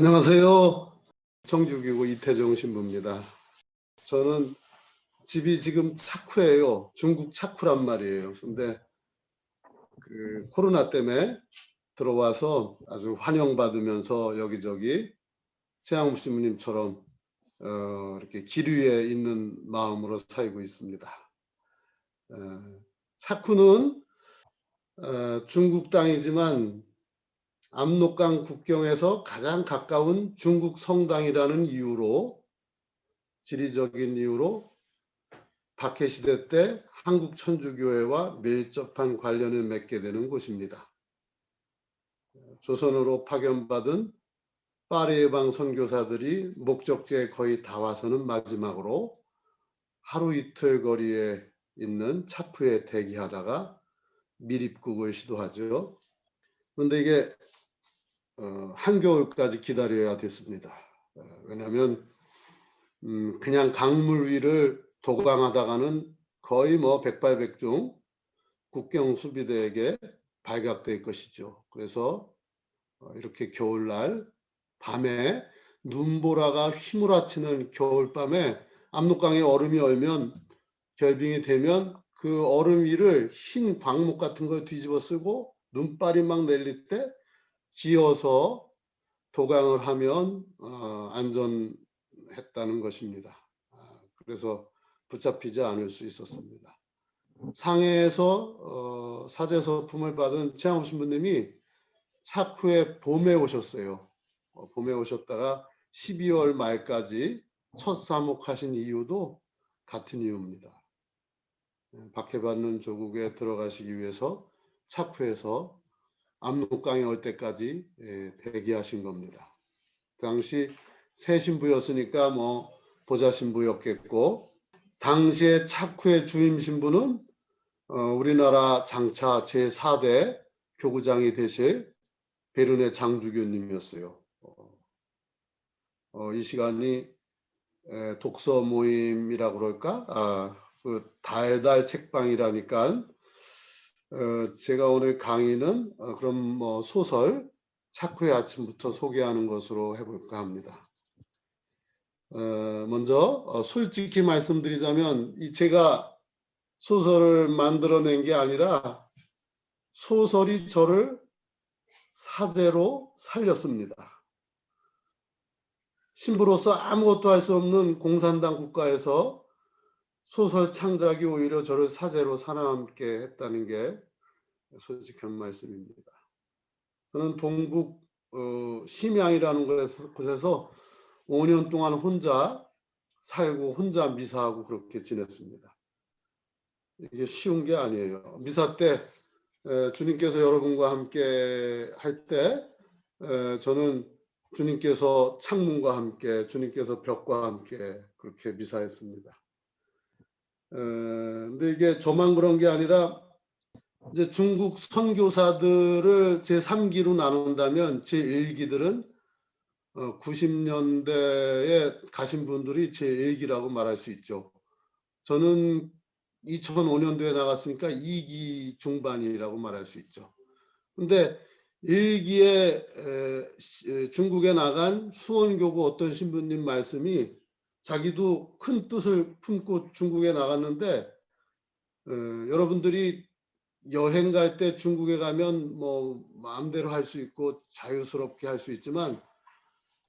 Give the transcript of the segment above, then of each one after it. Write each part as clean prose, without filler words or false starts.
안녕하세요. 정주기고 이태정 신부입니다. 저는 집이 지금 차쿠예요. 중국 차쿠란 말이에요. 근데 코로나 때문에 들어와서 아주 환영받으면서 여기저기 최양무 신부님처럼 이렇게 길 위에 있는 마음으로 살고 있습니다. 차쿠는 중국 땅이지만 압록강 국경에서 가장 가까운 중국 성당이라는 이유로, 지리적인 이유로 박해시대 때 한국 천주교회와 밀접한 관련을 맺게 되는 곳입니다. 조선으로 파견받은 파리예방 선교사들이 목적지에 거의 다 와서는 마지막으로 하루 이틀 거리에 있는 차푸에 대기하다가 밀입국을 시도하죠. 그런데 이게 한겨울까지 기다려야 됐습니다. 왜냐하면 그냥 강물 위를 도강하다가는 거의 백발백중 국경 수비대에게 발각될 것이죠. 그래서 이렇게 겨울날 밤에 눈보라가 휘몰아치는 겨울밤에 압록강에 얼음이 얼면, 결빙이 되면 그 얼음 위를 흰 광목 같은 걸 뒤집어 쓰고 눈발이 막 내릴 때 기어서 도강을 하면 안전했다는 것입니다. 그래서 붙잡히지 않을 수 있었습니다. 상해에서 사제서품을 받은 최양무 신부님이 차쿠에 봄에 오셨어요. 봄에 오셨다가 12월 말까지 첫 사목하신 이유도 같은 이유입니다. 박해받는 조국에 들어가시기 위해서 차쿠에서 압록강에 올 때까지 대기하신 겁니다. 당시 새 신부였으니까 보좌 신부였겠고, 당시에 차쿠의 주임 신부는 우리나라 장차 제4대 교구장이 되실 베르네 장주교님이었어요. 이 시간이 독서 모임이라고 그럴까? 그 달달 책방이라니까 제가 오늘 강의는 그럼 소설 차쿠의 아침부터 소개하는 것으로 해볼까 합니다. 먼저 솔직히 말씀드리자면 제가 소설을 만들어낸 게 아니라 소설이 저를 사제로 살렸습니다. 신부로서 아무것도 할 수 없는 공산당 국가에서 소설 창작이 오히려 저를 사제로 살아남게 했다는 게 솔직한 말씀입니다. 저는 동북 심양이라는 곳에서 5년 동안 혼자 살고 혼자 미사하고 그렇게 지냈습니다. 이게 쉬운 게 아니에요. 미사 때 주님께서 여러분과 함께 할 때 저는 주님께서 창문과 함께, 주님께서 벽과 함께 그렇게 미사했습니다. 근데 이게 저만 그런 게 아니라 이제 중국 선교사들을 제3기로 나눈다면 제1기들은 90년대에 가신 분들이 제1기라고 말할 수 있죠. 저는 2005년도에 나갔으니까 2기 중반이라고 말할 수 있죠. 근데 1기에 중국에 나간 수원교구 어떤 신부님 말씀이 자기도 큰 뜻을 품고 중국에 나갔는데 여러분들이 여행 갈 때 중국에 가면 마음대로 할 수 있고 자유스럽게 할 수 있지만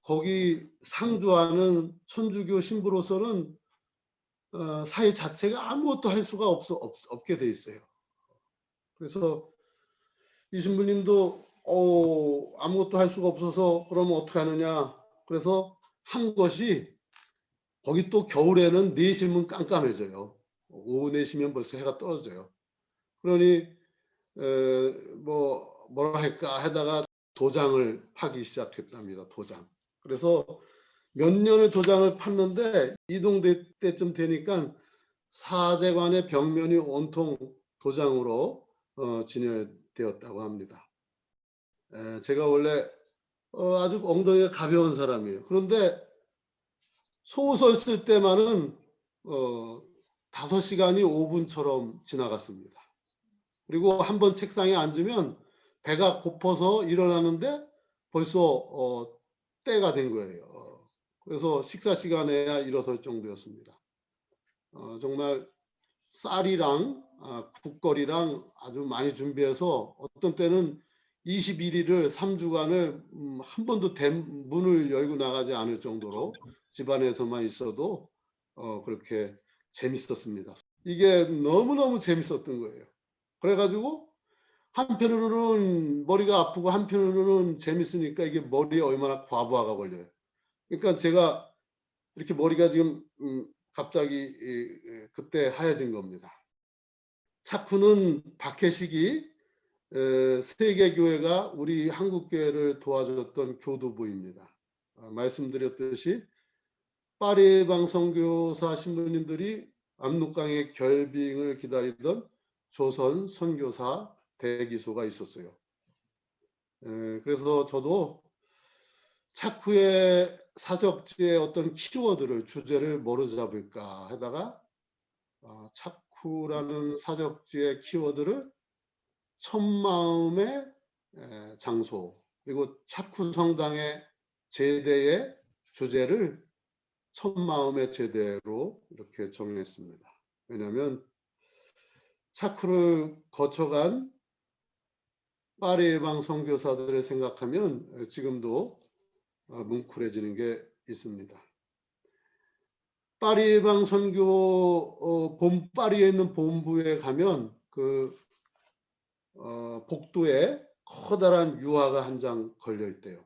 거기 상주하는 천주교 신부로서는 사회 자체가 아무것도 할 수가 없게 돼 있어요. 그래서 이 신부님도 아무것도 할 수가 없어서 그러면 어떻게 하느냐. 그래서 한 것이 거기 또 겨울에는 내시면 깜깜해져요. 오후 4시면 벌써 해가 떨어져요. 그러니 뭐라 할까 하다가 도장을 파기 시작했답니다. 도장. 그래서 몇 년을 도장을 팠는데 이동될 때쯤 되니까 사제관의 벽면이 온통 도장으로 진열되었다고 합니다. 제가 원래 아주 엉덩이가 가벼운 사람이에요. 그런데 소설 쓸 때만은 5시간이 5분처럼 지나갔습니다. 그리고 한번 책상에 앉으면 배가 고파서 일어나는데 벌써 때가 된 거예요. 그래서 식사 시간에야 일어설 정도였습니다. 정말 쌀이랑 국거리랑 아주 많이 준비해서 어떤 때는 21일을 3주간을 한 번도 문을 열고 나가지 않을 정도로 집안에서만 있어도 그렇게 재밌었습니다. 이게 너무너무 재밌었던 거예요. 그래가지고 한편으로는 머리가 아프고 한편으로는 재밌으니까 이게 머리에 얼마나 과부하가 걸려요. 그러니까 제가 이렇게 머리가 지금 갑자기 그때 하얘진 겁니다. 차쿠는 박해식이 세계교회가 우리 한국교회를 도와줬던 교두보입니다. 말씀드렸듯이 파리 방선교사 신부님들이 압록강의 결빙을 기다리던 조선 선교사 대기소가 있었어요. 그래서 저도 차쿠의 사적지의 어떤 키워드를 주제를 뭐로 잡을까 하다가 차쿠라는 사적지의 키워드를 천마음의 장소 그리고 차쿠 성당의 제대의 주제를 천마음의 제대로 이렇게 정했습니다. 왜냐하면 차쿠를 거쳐간 파리 예방 선교사들을 생각하면 지금도 뭉클해지는 게 있습니다. 파리 예방 선교 파리에 있는 본부에 가면 그 복도에 커다란 유화가 한 장 걸려 있대요.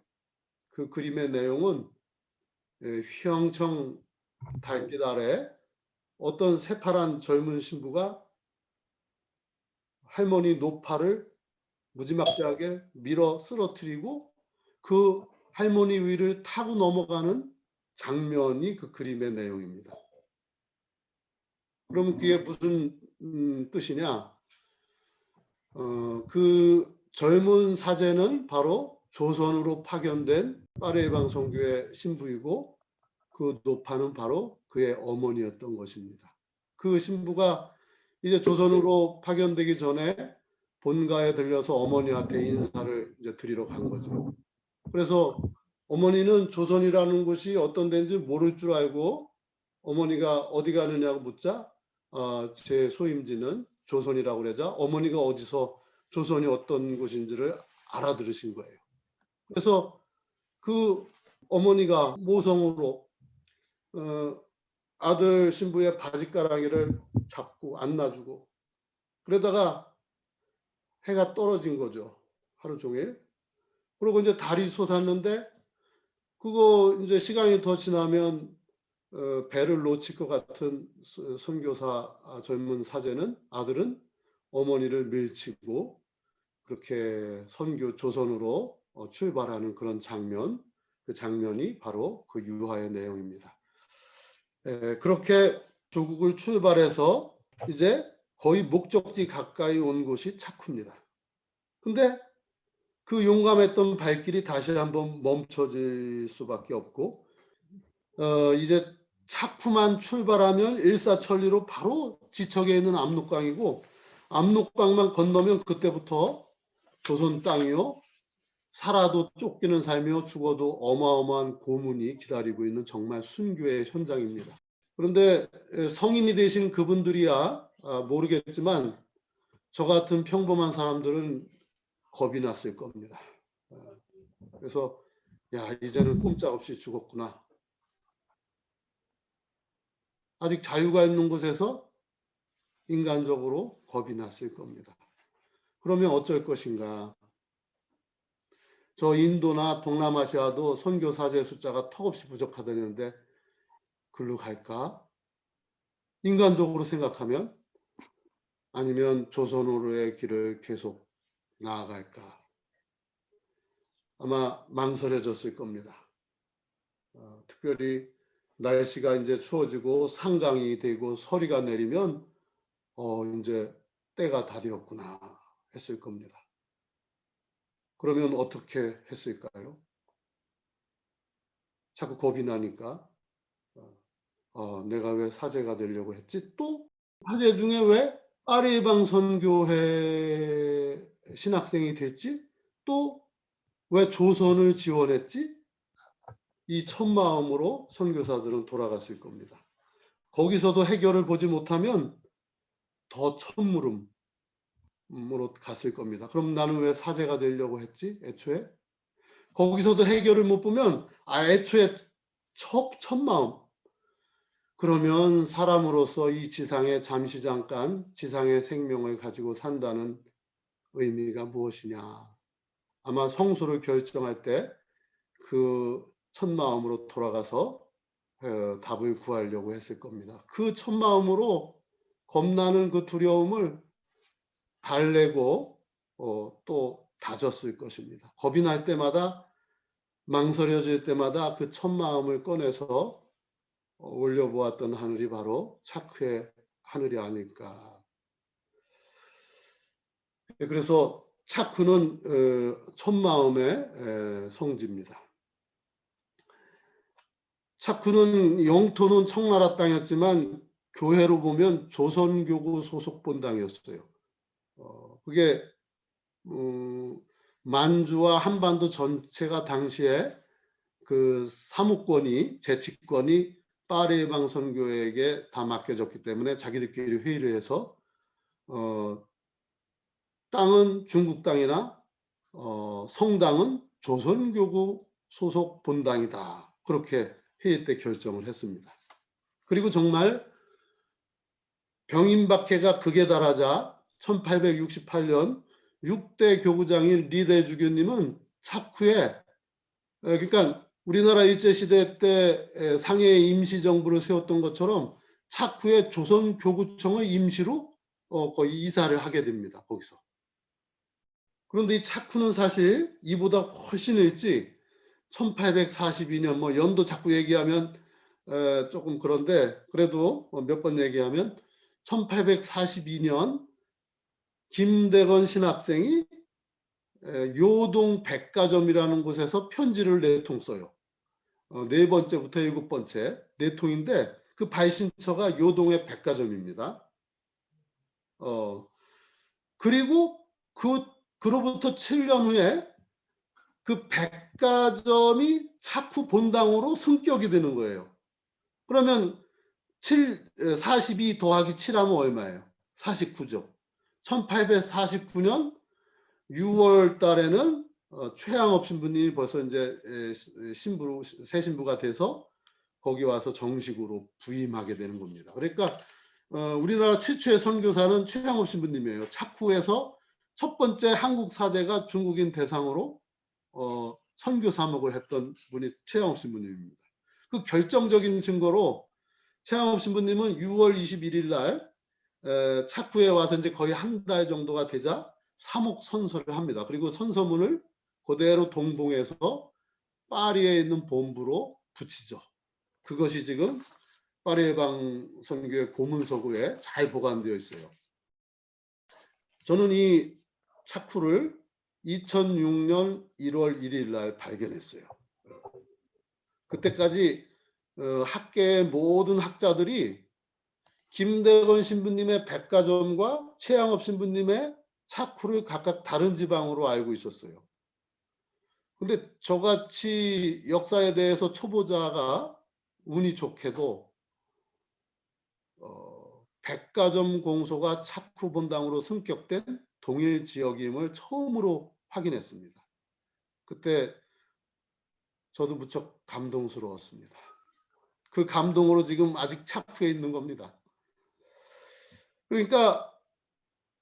그 그림의 내용은 휘영청 달빛 아래 어떤 새파란 젊은 신부가 할머니 노파를 무지막지하게 밀어 쓰러뜨리고 그 할머니 위를 타고 넘어가는 장면이 그 그림의 내용입니다. 그럼 그게 무슨 뜻이냐? 그 젊은 사제는 바로 조선으로 파견된 파리 예방 선교의 신부이고 그 노파는 바로 그의 어머니였던 것입니다. 그 신부가 이제 조선으로 파견되기 전에 본가에 들려서 어머니한테 인사를 이제 드리러 간 거죠. 그래서 어머니는 조선이라는 곳이 어떤 데인지 모를 줄 알고 어머니가 어디 가느냐고 묻자 제 소임지는 조선이라고 그러자 어머니가 어디서 조선이 어떤 곳인지를 알아들으신 거예요. 그래서 그 어머니가 모성으로 아들 신부의 바지가랑이를 잡고 안놔주고 그러다가 해가 떨어진 거죠. 하루 종일. 그리고 이제 달이 솟았는데 그거 이제 시간이 더 지나면 배를 놓칠 것 같은 선교사 젊은 사제는 아들은 어머니를 밀치고 그렇게 선교 조선으로 출발하는 그런 장면, 그 장면이 바로 그 유화의 내용입니다. 그렇게 조국을 출발해서 이제 거의 목적지 가까이 온 곳이 차쿠입니다. 근데 그 용감했던 발길이 다시 한번 멈춰질 수밖에 없고 이제 차쿠만 출발하면 일사천리로 바로 지척에 있는 압록강이고 압록강만 건너면 그때부터 조선 땅이요 살아도 쫓기는 삶이요 죽어도 어마어마한 고문이 기다리고 있는 정말 순교의 현장입니다. 그런데 성인이 되신 그분들이야 모르겠지만 저 같은 평범한 사람들은 겁이 났을 겁니다. 그래서 야 이제는 꼼짝없이 죽었구나. 아직 자유가 있는 곳에서 인간적으로 겁이 났을 겁니다. 그러면 어쩔 것인가? 저 인도나 동남아시아도 선교사제 숫자가 턱없이 부족하다는데 글로 갈까? 인간적으로 생각하면 아니면 조선으로의 길을 계속 나아갈까? 아마 망설여졌을 겁니다. 특별히 날씨가 이제 추워지고 상강이 되고 서리가 내리면 이제 때가 다 되었구나 했을 겁니다. 그러면 어떻게 했을까요? 자꾸 겁이 나니까 내가 왜 사제가 되려고 했지? 또 사제 중에 왜 파리방 선교회 신학생이 됐지? 또 왜 조선을 지원했지? 이 첫마음으로 선교사들은 돌아갔을 겁니다. 거기서도 해결을 보지 못하면 더 첫물음으로 갔을 겁니다. 그럼 나는 왜 사제가 되려고 했지? 애초에? 거기서도 해결을 못 보면 애초에 첫마음. 그러면 사람으로서 이 지상에 잠시 잠깐 지상의 생명을 가지고 산다는 의미가 무엇이냐. 아마 성소를 결정할 때 그 첫마음으로 돌아가서 답을 구하려고 했을 겁니다. 그 첫마음으로 겁나는 그 두려움을 달래고 또 다졌을 것입니다. 겁이 날 때마다, 망설여질 때마다 그 첫마음을 꺼내서 올려보았던 하늘이 바로 차크의 하늘이 아닐까. 그래서 차크는 첫마음의 성지입니다. 차크는 영토는 청나라 땅이었지만 교회로 보면 조선교구 소속 본당이었어요. 그게 만주와 한반도 전체가 당시에 그 사무권이, 재치권이 파리방 선교회에게 다 맡겨졌기 때문에 자기들끼리 회의를 해서 땅은 중국 땅이나 성당은 조선교구 소속 본당이다. 그렇게 회의 때 결정을 했습니다. 그리고 정말 병임박해가 극에 달하자 1868년 6대 교구장인 리대주교님은 차쿠에, 그러니까 우리나라 일제시대 때 상해 임시정부를 세웠던 것처럼 차쿠에 조선교구청을 임시로 거의 이사를 하게 됩니다. 거기서. 그런데 이 차쿠는 사실 이보다 훨씬 일찍 1842년, 뭐 연도 자꾸 얘기하면 조금 그런데 그래도 몇 번 얘기하면 1842년 김대건 신학생이 요동 백가점이라는 곳에서 편지를 4통 써요. 4번째부터 7번째 4통인데 그 발신처가 요동의 백가점입니다. 그리고 그로부터 7년 후에 그 백가점이 차쿠 본당으로 승격이 되는 거예요. 그러면 42 더하기 7하면 얼마예요? 49죠. 1849년 6월 달에는 최양업 신부님이 벌써 이제 새 신부가 돼서 거기 와서 정식으로 부임하게 되는 겁니다. 그러니까 우리나라 최초의 선교사는 최양업 신부님이에요. 차쿠에서 첫 번째 한국 사제가 중국인 대상으로 선교 사목을 했던 분이 최양업 신부님입니다. 그 결정적인 증거로 최양업 신부님은 6월 21일 날 차쿠에 와서 이제 거의 한 달 정도가 되자 사목 선서를 합니다. 그리고 선서문을 그대로 동봉해서 파리에 있는 본부로 붙이죠. 그것이 지금 파리 해방 선교의 고문서구에 잘 보관되어 있어요. 저는 이 차쿠를 2006년 1월 1일 날 발견했어요. 그때까지 학계의 모든 학자들이 김대건 신부님의 백가점과 최양업 신부님의 차쿠를 각각 다른 지방으로 알고 있었어요. 근데 저같이 역사에 대해서 초보자가 운이 좋게도 백가점 공소가 차쿠 본당으로 승격된 동일 지역임을 처음으로 확인했습니다. 그때 저도 무척 감동스러웠습니다. 그 감동으로 지금 아직 차쿠에 있는 겁니다. 그러니까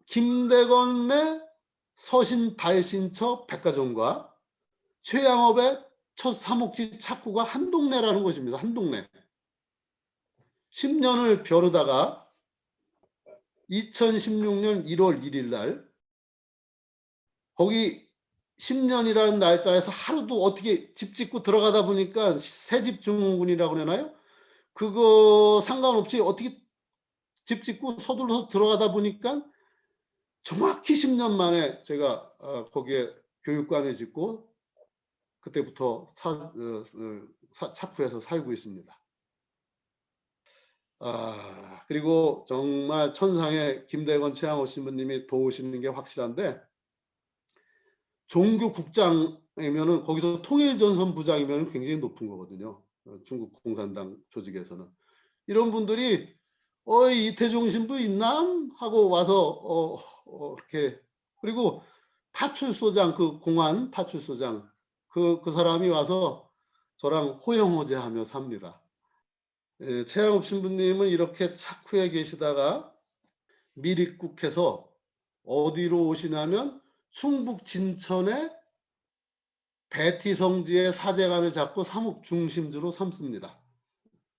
김대건의 서신 발신처 백가점과 최양업의 첫 사목지 차쿠가 한 동네라는 것입니다. 한 동네. 10년을 벼르다가 2016년 1월 1일 날 거기 10년이라는 날짜에서 하루도 어떻게 집 짓고 들어가다 보니까 새집 증후군이라고 그러나요? 그거 상관없이 어떻게 집 짓고 서둘러서 들어가다 보니까 정확히 10년 만에 제가 거기에 교육관을 짓고 그때부터 차쿠에서 살고 있습니다. 그리고 정말 천상의 김대건 최양호 신부님이 도우시는 게 확실한데 종교국장 부장이면은 거기서 통일전선 부장이면 굉장히 높은 거거든요. 중국 공산당 조직에서는. 이런 분들이 이태종 신부 있남 하고 와서 이렇게, 그리고 파출소장, 그 공안 파출소장, 그 사람이 와서 저랑 호영호재하며 삽니다. 예, 최양업 신부님은 이렇게 착후에 계시다가 밀입국해서 어디로 오시냐면 충북 진천의 배티성지의 사제관을 잡고 사목 중심지로 삼습니다.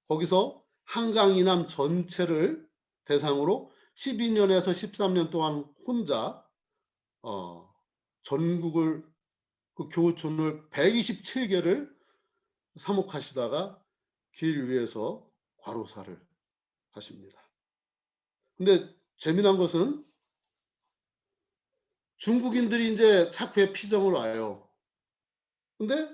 거기서 한강 이남 전체를 대상으로 12년에서 13년 동안 혼자 전국을, 그 교촌을 127개를 사목하시다가 길 위에서 과로사를 하십니다. 근데 재미난 것은 중국인들이 이제 착후에 피정을 와요. 근데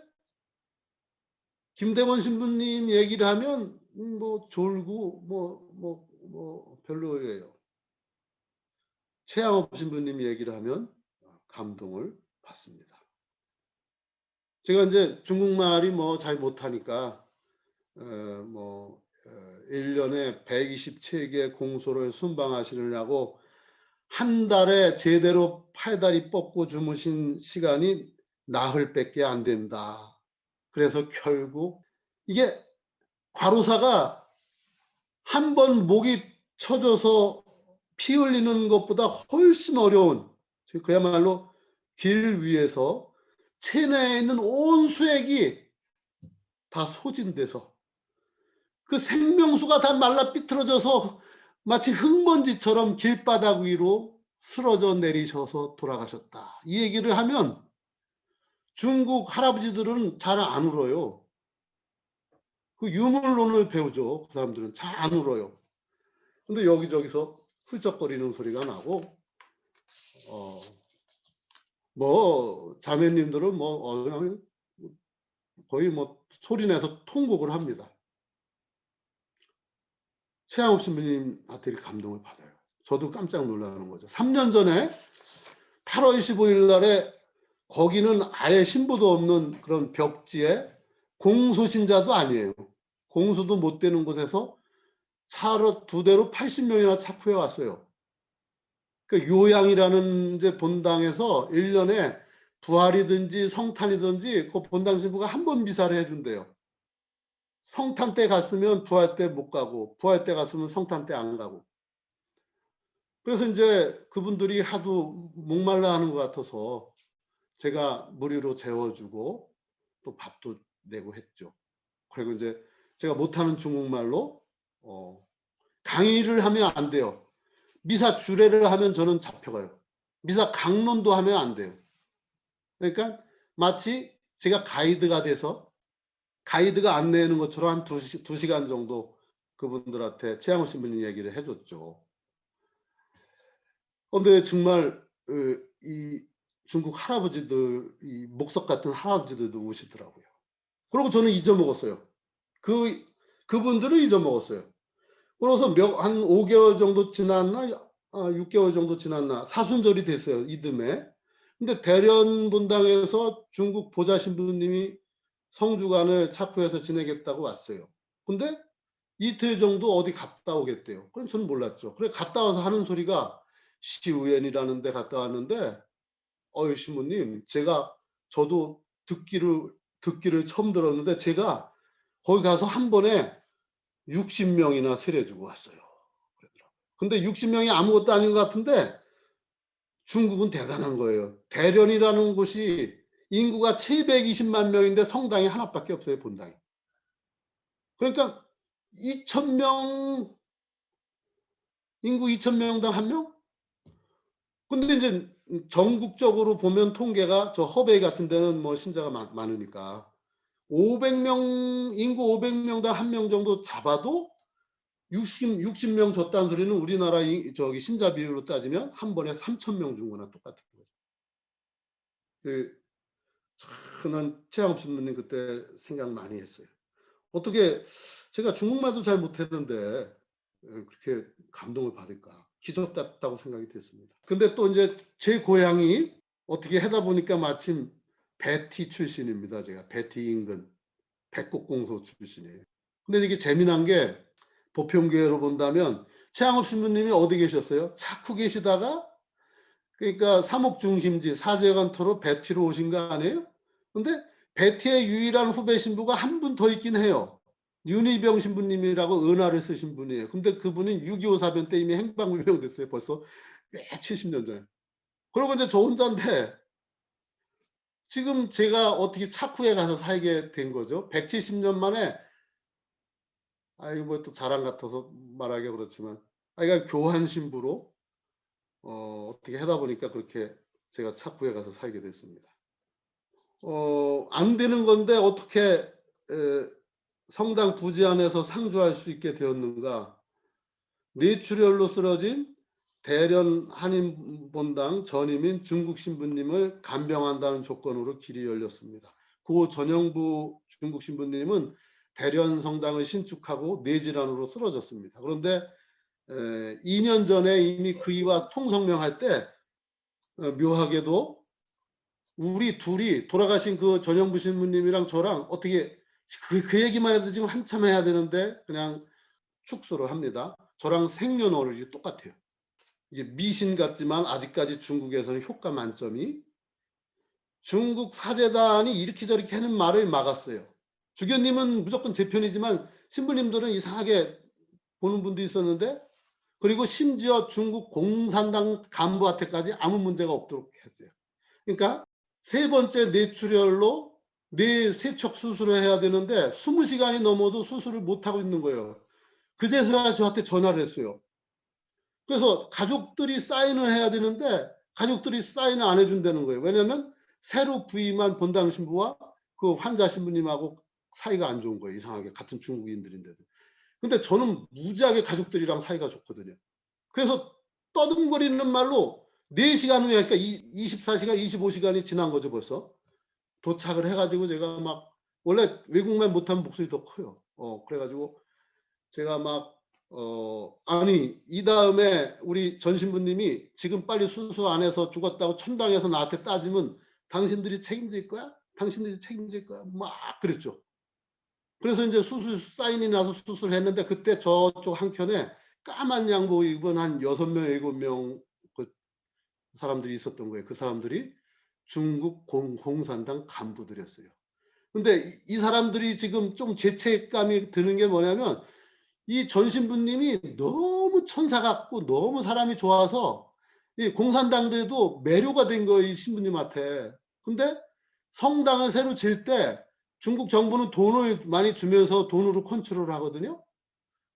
김대원 신부님 얘기를 하면 뭐 졸고 뭐 별로예요. 최양업 신부님 얘기를 하면 감동을 받습니다. 제가 이제 중국말이 뭐 잘 못하니까 뭐 1년에 127개 공소를 순방하시느냐고 한 달에 제대로 팔다리 뻗고 주무신 시간이 나흘밖에 안 된다. 그래서 결국 이게 과로사가 한 번 목이 쳐져서 피 흘리는 것보다 훨씬 어려운, 그야말로 길 위에서 체내에 있는 온 수액이 다 소진돼서 그 생명수가 다 말라 삐뚤어져서 마치 흙먼지처럼 길바닥 위로 쓰러져 내리셔서 돌아가셨다. 이 얘기를 하면 중국 할아버지들은 잘 안 울어요. 그 유물론을 배우죠. 그 사람들은 잘 안 울어요. 근데 여기저기서 훌쩍거리는 소리가 나고 뭐 자매님들은 뭐 거의 뭐 소리내서 통곡을 합니다. 최양업 신부님한테 감동을 받아요. 저도 깜짝 놀라는 거죠. 3년 전에 8월 15일 날에 거기는 아예 신부도 없는 그런 벽지에 공소신자도 아니에요. 공수도 못 되는 곳에서 차로 2대로 80명이나 착후해 왔어요. 그 요양이라는 이제 본당에서 1년에 부활이든지 성탄이든지 그 본당 신부가 한 번 미사를 해준대요. 성탄 때 갔으면 부활 때 못 가고, 부활 때 갔으면 성탄 때 안 가고. 그래서 이제 그분들이 하도 목말라 하는 것 같아서 제가 무료로 재워주고 또 밥도 내고 했죠. 그리고 이제 제가 못하는 중국말로 강의를 하면 안 돼요. 미사 주례를 하면 저는 잡혀가요. 미사 강론도 하면 안 돼요. 그러니까 마치 제가 가이드가 돼서 가이드가 안내하는 것처럼 한 2시간 정도 그분들한테 최양호 신부님 얘기를 해줬죠. 근데 정말 이 중국 할아버지들, 이 목석 같은 할아버지들도 우시더라고요. 그리고 저는 잊어먹었어요. 그분들은 잊어먹었어요. 그래서 한 5개월 정도 지났나 6개월 정도 지났나 사순절이 됐어요. 이듬해. 근데 대련 본당에서 중국 보좌 신부님이 성주간을 착후해서 지내겠다고 왔어요. 근데 이틀 정도 어디 갔다 오겠대요. 그럼 저는 몰랐죠. 그래 갔다 와서 하는 소리가 시우엔이라는 데 갔다 왔는데 신부님, 저도 듣기를 처음 들었는데 제가 거기 가서 한 번에 60명이나 세례주고 왔어요. 근데 60명이 아무것도 아닌 것 같은데 중국은 대단한 거예요. 대련이라는 곳이 인구가 720만 명인데 성당이 하나밖에 없어요, 본당이. 그러니까 2,000명, 인구 2,000명당 한 명? 근데 이제 전국적으로 보면 통계가 저 허베이 같은 데는 뭐 신자가 많으니까 500명, 인구 500명당 한 명 정도 잡아도 60명 줬다는 소리는 우리나라 저기 신자 비율로 따지면 한 번에 3,000명 준 거나 똑같은 거죠. 난 최양업 신부님 그때 생각 많이 했어요. 어떻게 제가 중국말도 잘 못했는데 그렇게 감동을 받을까? 기적 같다고 생각이 됐습니다. 근데 또 이제 제 고향이 어떻게 하다 보니까 마침 배티 출신입니다. 제가 배티 인근 백곡공소 출신이에요. 근데 이게 재미난 게 보편교회로 본다면 최양업 신부님이 어디 계셨어요? 차쿠 계시다가 그러니까 삼옥중심지 사제관토로 배티로 오신 거 아니에요? 근데 배티의 유일한 후배 신부가 한 분 더 있긴 해요. 윤희병 신부님이라고 은하를 쓰신 분이에요. 근데 그분은 6.25 사변 때 이미 행방불명 됐어요. 벌써 꽤 70년 전에. 그리고 이제 저 혼자인데 지금 제가 어떻게 차쿠에 가서 살게 된 거죠. 170년 만에 이거 뭐 또 자랑 같아서 말하기 그렇지만 그러니까 교환 신부로 어떻게 하다 보니까 그렇게 제가 차쿠에 가서 살게 됐습니다. 안 되는 건데 어떻게 성당 부지 안에서 상주할 수 있게 되었는가? 뇌출혈로 쓰러진 대련 한인본당 전임인 중국 신부님을 간병한다는 조건으로 길이 열렸습니다. 고 전영부 중국 신부님은 대련 성당을 신축하고 뇌질환으로 쓰러졌습니다. 그런데 2년 전에 이미 그이와 통성명할 때 묘하게도 우리 둘이 돌아가신 그 전영부 신부님이랑 저랑 어떻게 그 얘기만 해도 지금 한참 해야 되는데 그냥 축소를 합니다. 저랑 생년월일이 똑같아요. 이게 미신 같지만 아직까지 중국에서는 효과 만점이 중국 사제단이 이렇게 저렇게 하는 말을 막았어요. 주교님은 무조건 제 편이지만 신부님들은 이상하게 보는 분도 있었는데 그리고 심지어 중국 공산당 간부한테까지 아무 문제가 없도록 했어요. 그러니까 세 번째 뇌출혈로 뇌 세척 수술을 해야 되는데 20시간이 넘어도 수술을 못하고 있는 거예요. 그제서야 저한테 전화를 했어요. 그래서 가족들이 사인을 해야 되는데 가족들이 사인을 안 해준다는 거예요. 왜냐하면 새로 부임한 본당 신부와 그 환자 신부님하고 사이가 안 좋은 거예요. 이상하게 같은 중국인들인데도. 근데 저는 무지하게 가족들이랑 사이가 좋거든요. 그래서 떠듬거리는 말로 4시간 후에 그러니까 24시간 25시간이 지난 거죠 벌써. 도착을 해가지고 제가 막 원래 외국말 못하면 목소리 더 커요. 그래가지고 제가 막 아니 이 다음에 우리 전 신부님이 지금 빨리 수술 안 해서 죽었다고 천당에서 나한테 따지면 당신들이 책임질 거야? 당신들이 책임질 거야? 막 그랬죠. 그래서 이제 수술 사인이 나서 수술했는데 그때 저쪽 한켠에 까만 양복 입은 한 6명, 7명 그 사람들이 있었던 거예요. 그 사람들이 중국 공산당 간부들이었어요. 근데 이 사람들이 지금 좀 죄책감이 드는 게 뭐냐면 이 전 신부님이 너무 천사 같고 너무 사람이 좋아서 이 공산당들도 매료가 된 거예요. 이 신부님한테. 근데 성당을 새로 질 때 중국 정부는 돈을 많이 주면서 돈으로 컨트롤 하거든요.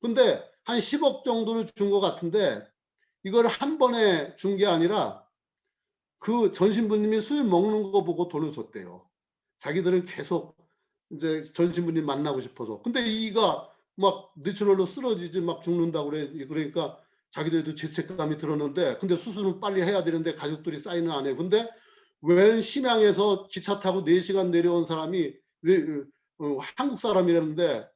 근데 한 10억 정도를 준 것 같은데 이걸 한 번에 준 게 아니라 그 전 신부님이 술 먹는 거 보고 돈을 줬대요. 자기들은 계속 이제 전 신부님 만나고 싶어서. 근데 이가 막 뇌출혈로 쓰러지지 막 죽는다고 그래. 그러니까 자기들도 죄책감이 들었는데 근데 수술은 빨리 해야 되는데 가족들이 사인을 안 해. 근데 웬 심양에서 기차 타고 4시간 내려온 사람이 왜 한국 사람이라는데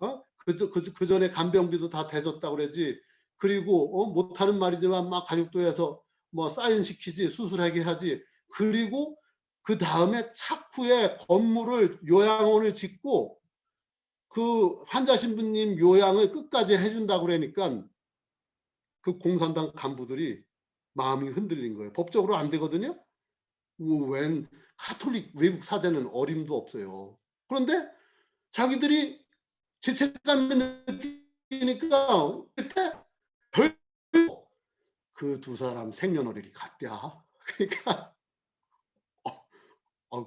그 전에 간병비도 다 대줬다고 그러지. 그리고 못하는 말이지만 막 가족도에서 뭐 사인 시키지 수술하게 하지. 그리고 그 다음에 차후에 건물을 요양원을 짓고 그 환자 신부님 요양을 끝까지 해준다고 그러니까 그 공산당 간부들이 마음이 흔들린 거예요. 법적으로 안 되거든요. 웬 카톨릭 외국 사제는 어림도 없어요. 그런데 자기들이 죄책감을 느끼니까 그때 그 두 사람 생년월일이 같대야. 그러니까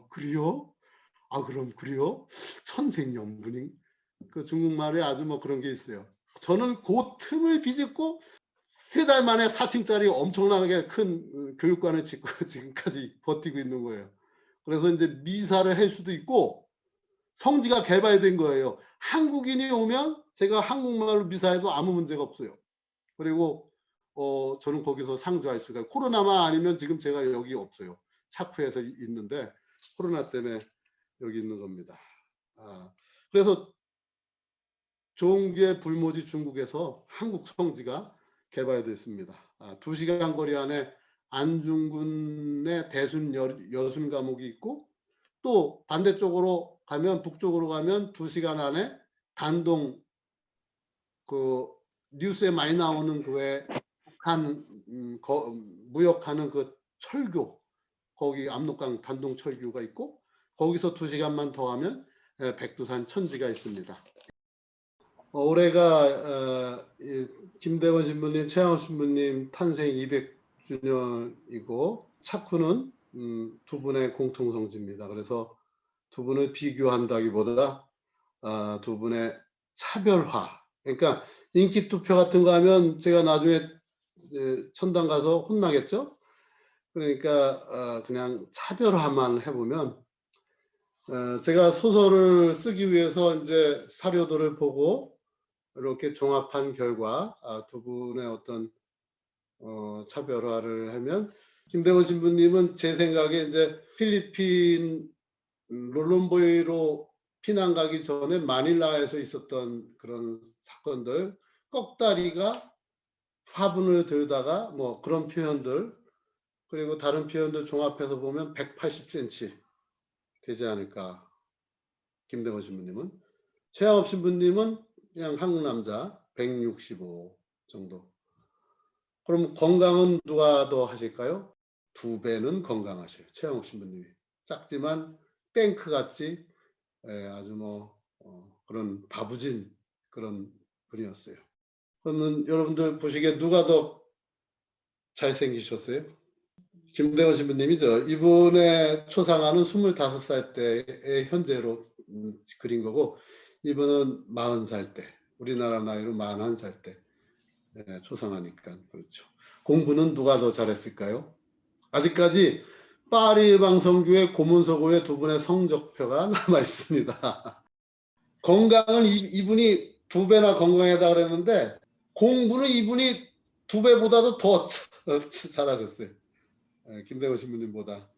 그래요? 그럼 그래요? 천생연분인 그 중국말에 아주 뭐 그런 게 있어요. 저는 그 틈을 비집고 3달 만에 4층짜리 엄청나게 큰 교육관을 짓고 지금까지 버티고 있는 거예요. 그래서 이제 미사를 할 수도 있고 성지가 개발된 거예요. 한국인이 오면 제가 한국말로 미사해도 아무 문제가 없어요. 그리고 저는 거기서 상주할 수가 있어요. 코로나만 아니면 지금 제가 여기 없어요. 차쿠에서 있는데 코로나 때문에 여기 있는 겁니다. 그래서 종교의 불모지 중국에서 한국 성지가 개발됐습니다. 2시간 거리 안에 안중근의 대순 여순 감옥이 있고 또 반대쪽으로 가면 북쪽으로 가면 2시간 안에 단동 그 뉴스에 많이 나오는 그왜 북한 무역하는 그 철교 거기 압록강 단동 철교가 있고 거기서 2시간만 더 하면 백두산 천지가 있습니다. 올해가 김대원 신부님, 최양호 신부님 탄생 200주년이고 차쿠는 두 분의 공통성지입니다. 그래서 두 분을 비교한다기보다 두 분의 차별화. 그러니까 인기 투표 같은 거 하면 제가 나중에 천당 가서 혼나겠죠. 그러니까 그냥 차별화만 해보면 제가 소설을 쓰기 위해서 이제 사료들을 보고 이렇게 종합한 결과 두 분의 어떤 차별화를 하면 김대원 신부님은 제 생각에 이제 필리핀 롤론보이로 피난 가기 전에 마닐라에서 있었던 그런 사건들 꺽다리가 화분을 들다가 뭐 그런 표현들 그리고 다른 표현들 종합해서 보면 180cm 되지 않을까. 김대원 신부님은. 최양업 신부님은 그냥 한국 남자 165 정도. 그럼 건강은 누가 더 하실까요? 2배는 건강하셔요. 최양업 신부님이. 작지만 탱크같이 아주 뭐 그런 다부진 그런 분이었어요. 그러면 여러분들 보시기에 누가 더 잘생기셨어요? 김대원 신부님이죠. 이분의 초상화는 25살 때의 현재로 그린 거고 이분은 40살 때 우리나라 나이로 41살 때 초상화니까 그렇죠. 공부는 누가 더 잘했을까요? 아직까지 파리 방성교회 고문서고의 두 분의 성적표가 남아 있습니다. 건강은 이분이 2배나 건강하다 그랬는데 공부는 이분이 2배보다도 더 잘하셨어요. 김대원 신부님보다.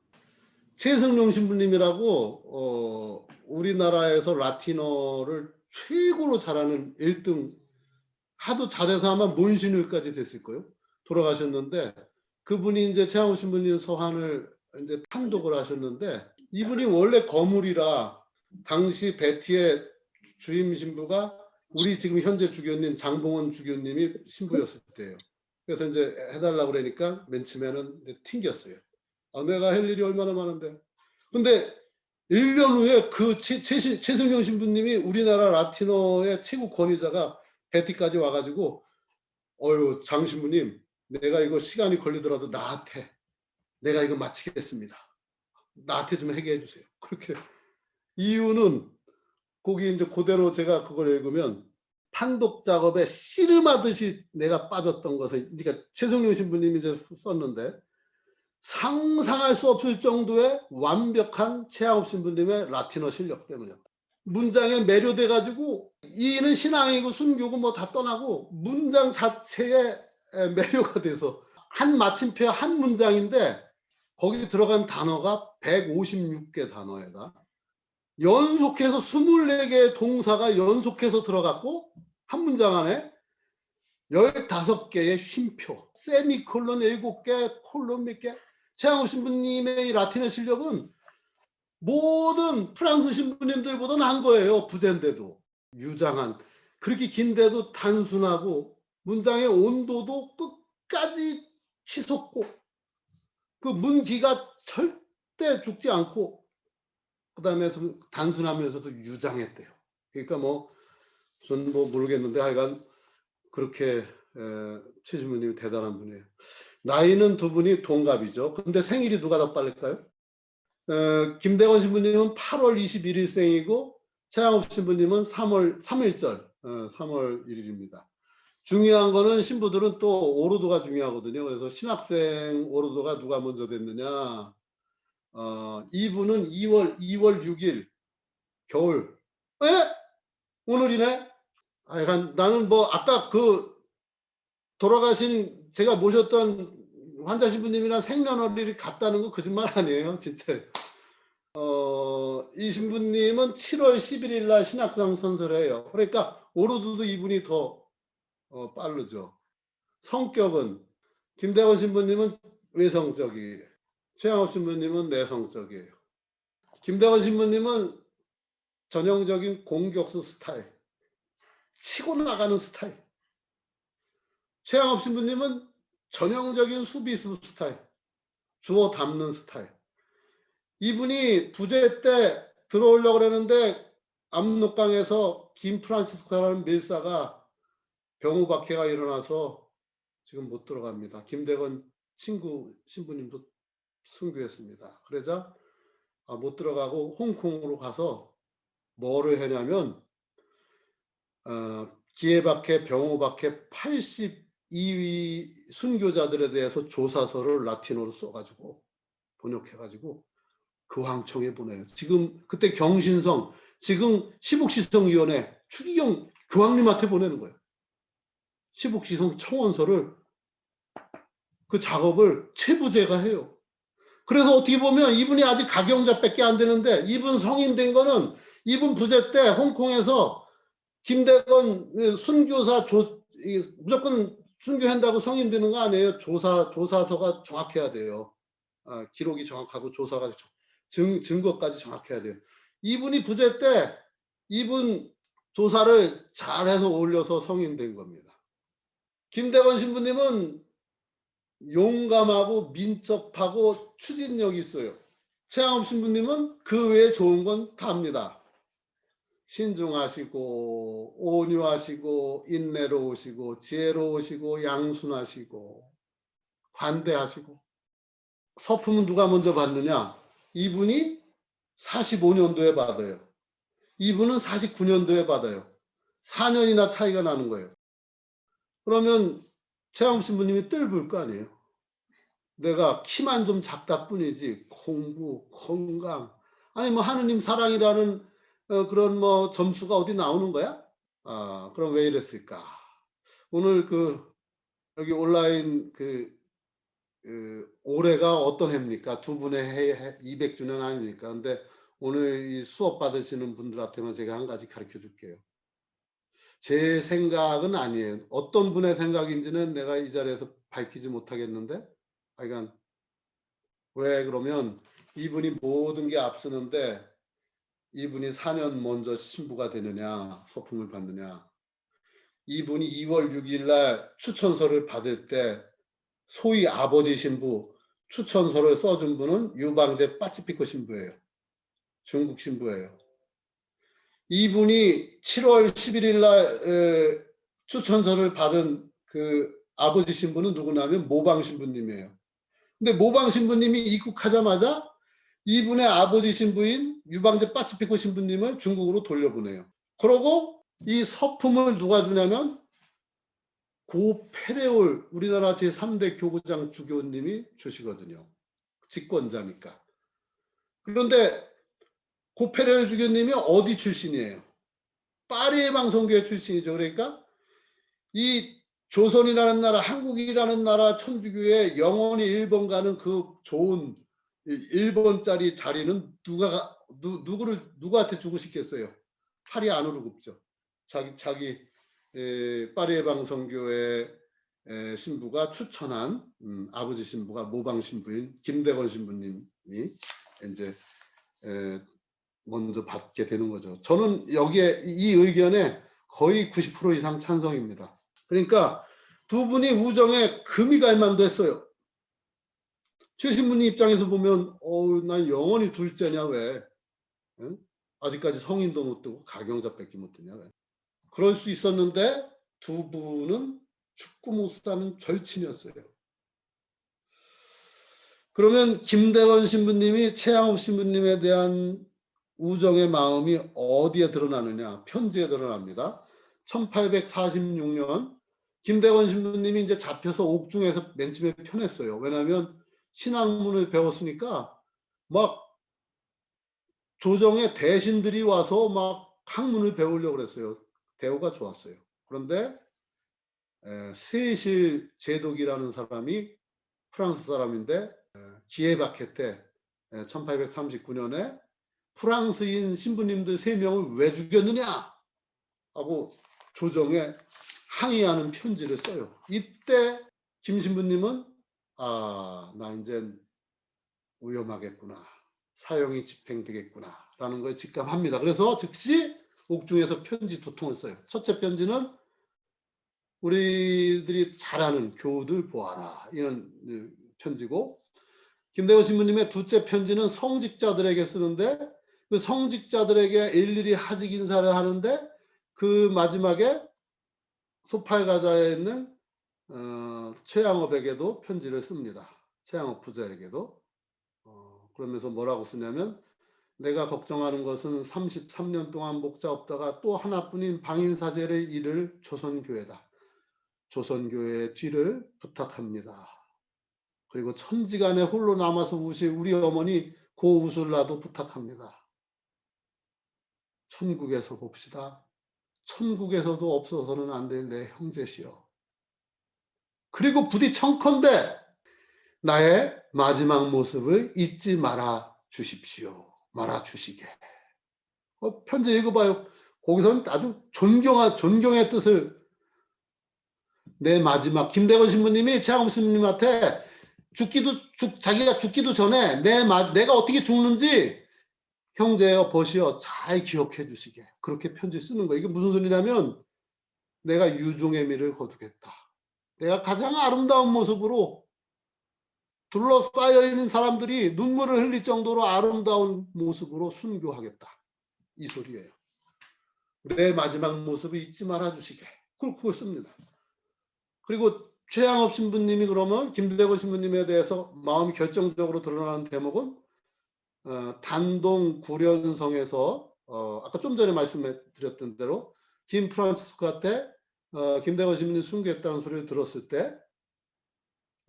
최승용 신부님이라고 우리나라에서 라틴어를 최고로 잘하는 1등 하도 잘해서 아마 문신을까지 됐을 거예요. 돌아가셨는데 그분이 이제 최양호 신부님 서한을 이제 판독을 하셨는데 이분이 원래 거물이라 당시 베티의 주임 신부가 우리 지금 현재 주교님 장봉원 주교님이 신부였을 때예요. 그래서 이제 해달라고 그러니까 맨 처음에는 튕겼어요. 내가 할 일이 얼마나 많은데. 근데 1년 후에 그 최승용 신부님이 우리나라 라틴어의 최고 권위자가 베티까지 와가지고 어유 장 신부님 내가 이거 시간이 걸리더라도 나한테 내가 이거 마치겠습니다. 나한테 좀 해결해 주세요. 그렇게 이유는 거기 이제 그대로 제가 그걸 읽으면 판독 작업에 씨름하듯이 내가 빠졌던 것을 그러니까 최승용 신부님이 이제 썼는데 상상할 수 없을 정도의 완벽한 최양업 신부님의 라틴어 실력 때문이었다. 문장에 매료돼 가지고 이는 신앙이고 순교고 뭐 다 떠나고 문장 자체에 매료가 돼서 한 마침표 한 문장인데 거기 들어간 단어가 156개 단어에다 연속해서 24개의 동사가 연속해서 들어갔고 한 문장 안에 15개의 쉼표, 세미콜론 7개, 콜론 몇 개. 최양업 신부님의 라틴어 실력은 모든 프랑스 신부님들보다 나은 거예요. 부제인데도. 유장한. 그렇게 긴데도 단순하고 문장의 온도도 끝까지 치솟고 그 문기가 절대 죽지 않고 그 다음에 단순하면서도 유장했대요. 그러니까 뭐 전 뭐 모르겠는데 하여간 그렇게 최 신부님이 대단한 분이에요. 나이는 두 분이 동갑이죠. 근데 생일이 누가 더 빠를까요? 김대원 신부님은 8월 21일생이고 최양업 신부님은 3월 3일절 3월 1일입니다. 중요한 거는 신부들은 또 오르도가 중요하거든요. 그래서 신학생 오르도가 누가 먼저 됐느냐. 이분은 2월 6일 겨울. 에? 오늘이네? 하여간 나는 뭐 아까 그 돌아가신 제가 모셨던 환자 신부님이랑 생년월일이 같다는 거 거짓말 아니에요. 진짜. 이 신부님은 7월 11일 날 신학상 선서를 해요. 그러니까 오르도도 이분이 더 빠르죠. 성격은 김대원 신부님은 외성적이에요. 최양업 신부님은 내성적이에요. 김대건 신부님은 전형적인 공격수 스타일, 치고 나가는 스타일. 최양업 신부님은 전형적인 수비수 스타일, 주워 담는 스타일. 이분이 부재 때 들어오려고 그랬는데 압록강에서 김프란시스코라는 밀사가 병우박해가 일어나서 지금 못 들어갑니다. 김대건 친구 신부님도 순교했습니다. 그러자 못 들어가고 홍콩으로 가서 뭐를 했냐면 기해박해, 병우박해 82위 순교자들에 대해서 조사서를 라틴어로 써가지고 번역해가지고 교황청에 보내요. 지금 그때 경신성, 지금 시복시성위원회 추기경 교황님한테 보내는 거예요. 시복시성 청원서를 그 작업을 최부재가 해요. 그래서 어떻게 보면 이분이 아직 가경자밖에 안 되는데 이분 성인된 거는 이분 부재 때 홍콩에서 김대건 순교사 무조건 순교한다고 성인되는 거 아니에요. 조사서가 정확해야 돼요. 기록이 정확하고 조사가 증거까지 정확해야 돼요. 이분이 부재 때 이분 조사를 잘해서 올려서 성인된 겁니다. 김대건 신부님은 용감하고 민첩하고 추진력이 있어요. 최양업 신부님은 그 외에 좋은 건 다 합니다. 신중하시고 온유하시고 인내로우시고 지혜로우시고 양순하시고 관대하시고. 서품은 누가 먼저 받느냐? 이분이 45년도에 받아요. 이분은 49년도에 받아요. 4년이나 차이가 나는 거예요. 그러면 최양업 신부님이 뜰불 거 아니에요. 내가 키만 좀 작다 뿐이지 공부, 건강, 아니 뭐 하느님 사랑이라는 그런 뭐 점수가 어디 나오는 거야? 그럼 왜 이랬을까? 오늘 여기 온라인 올해가 어떤 해입니까? 두 분의 해 200주년 아닙니까? 근데 오늘 이 수업 받으시는 분들한테만 제가 한 가지 가르쳐 줄게요. 제 생각은 아니에요. 어떤 분의 생각인지는 내가 이 자리에서 밝히지 못하겠는데, 하여간 왜 그러면 이분이 모든 게 앞서는데 이분이 4년 먼저 신부가 되느냐, 소품을 받느냐. 이분이 2월 6일 날 추천서를 받을 때 소위 아버지 신부 추천서를 써준 분은 유방제 빠치피코 신부예요. 중국 신부예요. 이분이 7월 11일 날 추천서를 받은 그 아버지 신부는 누구냐면 모방 신부님이에요. 근데 모방 신부님이 입국하자마자 이분의 아버지 신부인 유방제 빠치피코 신부님을 중국으로 돌려보내요. 그러고 이 서품을 누가 주냐면 고 페레올 우리나라 제3대 교구장 주교님이 주시거든요. 직권자니까. 그런데 고 페레올 주교님이 어디 출신이에요? 파리의 방송교회 출신이죠. 그러니까 이 조선이라는 나라, 한국이라는 나라 천주교에 영원히 일본 가는 그 좋은 1번짜리 자리는 누구한테 주고 싶겠어요? 파리 안으로 굽죠. 자기 파리의 방송교회 신부가 추천한 아버지 신부가 모방 신부인 김대건 신부님이 이제 먼저 받게 되는 거죠. 저는 여기에 이 의견에 거의 90% 이상 찬성입니다. 그러니까 두 분이 우정에 금이 갈 만도 했어요. 최 신부님 입장에서 보면 난 영원히 둘째냐 왜? 응? 아직까지 성인도 못 되고 가경자밖에 못 되냐 왜? 그럴 수 있었는데 두 분은 죽고 못 사는 절친이었어요. 그러면 김대건 신부님이 최양업 신부님에 대한 우정의 마음이 어디에 드러나느냐? 편지에 드러납니다. 1846년 김대건 신부님이 이제 잡혀서 옥중에서 맨 처음에 편했어요. 왜냐하면 신학문을 배웠으니까 막 조정의 대신들이 와서 막 학문을 배우려고 그랬어요. 대우가 좋았어요. 그런데 세실 제독이라는 사람이 프랑스 사람인데 기해박해 때 1839년에 프랑스인 신부님들 3명을 왜 죽였느냐 하고 조정에 항의하는 편지를 써요. 이때 김 신부님은 나 이제 위험하겠구나. 사형이 집행되겠구나라는 걸 직감합니다. 그래서 즉시 옥중에서 편지 2통을 써요. 첫째 편지는 우리들이 잘 아는 교우들 보아라, 이런 편지고, 김대건 신부님의 둘째 편지는 성직자들에게 쓰는데, 그 성직자들에게 일일이 하직 인사를 하는데 그 마지막에 소팔가자에 있는 최양업에게도 편지를 씁니다. 최양업 부자에게도. 그러면서 뭐라고 쓰냐면, 내가 걱정하는 것은 33년 동안 목자 없다가 또 하나뿐인 방인사제의 일을 조선교회다. 조선교회의 뒤를 부탁합니다. 그리고 천지간에 홀로 남아서 우실 우리 어머니 고우술라도 부탁합니다. 천국에서 봅시다. 천국에서도 없어서는 안 될 내 형제시여. 그리고 부디 청컨대 나의 마지막 모습을 잊지 말아 주십시오. 말아 주시게. 편지 읽어봐요. 거기서는 아주 존경의 뜻을, 내 마지막, 김대건 신부님이 최양업 신부님한테 자기가 죽기도 전에 내가 어떻게 죽는지 형제여 보시어 잘 기억해 주시게, 그렇게 편지 쓰는 거예요. 이게 무슨 소리냐면, 내가 유종의 미를 거두겠다. 내가 가장 아름다운 모습으로 둘러싸여 있는 사람들이 눈물을 흘릴 정도로 아름다운 모습으로 순교하겠다, 이 소리예요. 내 마지막 모습을 잊지 말아 주시게, 그걸 씁니다. 그리고 최양업 신부님이 그러면 김대건 신부님에 대해서 마음이 결정적으로 드러나는 대목은 단동 구련성에서 아까 좀 전에 말씀드렸던 대로 김프란치스코한테 김대건 신부님 순교했다는 소리를 들었을 때